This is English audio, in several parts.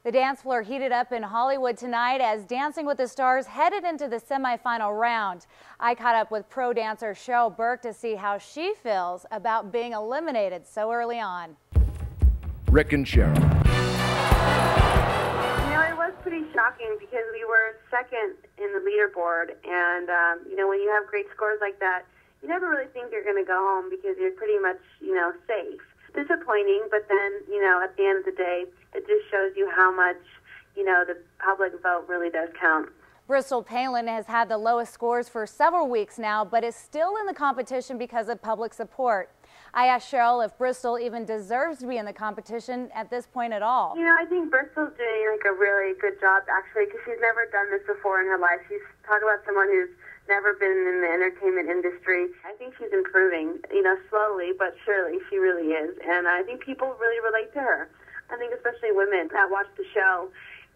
The dance floor heated up in Hollywood tonight as Dancing with the Stars headed into the semifinal round. I caught up with pro dancer Cheryl Burke to see how she feels about being eliminated so early on. Rick and Cheryl. You know, it was pretty shocking because we were second in the leaderboard, and you know, when you have great scores like that, you never really think you're going to go home because you're pretty much, you know, safe. Disappointing, but then, you know, at the end of the day, it just shows you how much, you know, the public vote really does count. Bristol Palin has had the lowest scores for several weeks now, but is still in the competition because of public support. I asked Cheryl if Bristol even deserves to be in the competition at this point at all. You know, I think Bristol's doing like a really good job actually, because she's never done this before in her life. She's talking about someone who's never been in the entertainment industry. I think she's improving, you know, slowly but surely. She really is, and I think people really relate to her. I think especially women that watch the show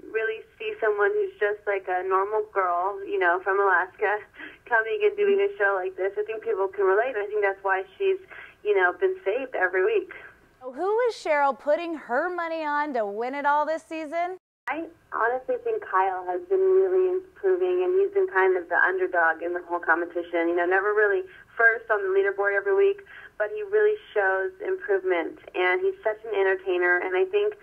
really see someone who's just like a normal girl, you know, from Alaska, coming and doing a show like this. I think people can relate, and I think that's why she's, you know, been saved every week. Who is Cheryl putting her money on to win it all this season? I honestly think Kyle has been really improving, and he's been kind of the underdog in the whole competition. You know, never really first on the leaderboard every week, but he really shows improvement, and he's such an entertainer, and I think,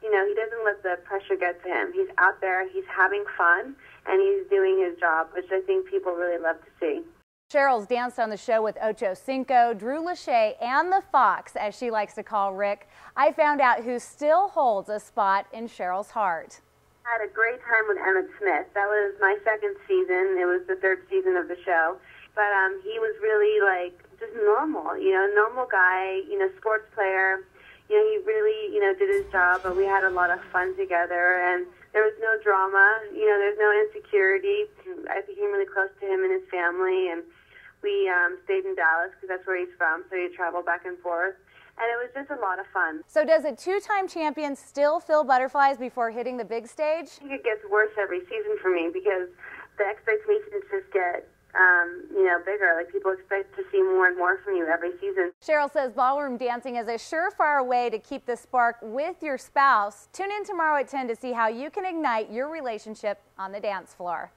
you know, he doesn't let the pressure get to him. He's out there, he's having fun, and he's doing his job, which I think people really love to see. Cheryl's danced on the show with Ocho Cinco, Drew Lachey, and the Fox, as she likes to call Rick. I found out who still holds a spot in Cheryl's heart. I had a great time with Emmett Smith. That was my second season. It was the third season of the show. But he was really, like, just normal, you know, normal guy, you know, sports player. You know, he really, you know, did his job, but we had a lot of fun together, and there was no drama, you know, there's no insecurity. I became really close to him and his family, and we stayed in Dallas because that's where he's from, so he traveled back and forth, and it was just a lot of fun. So does a two-time champion still feel butterflies before hitting the big stage? I think it gets worse every season for me because the expectations just get you know, bigger. Like, people expect to see more and more from you every season. Cheryl says ballroom dancing is a surefire way to keep the spark with your spouse. Tune in tomorrow at 10 to see how you can ignite your relationship on the dance floor.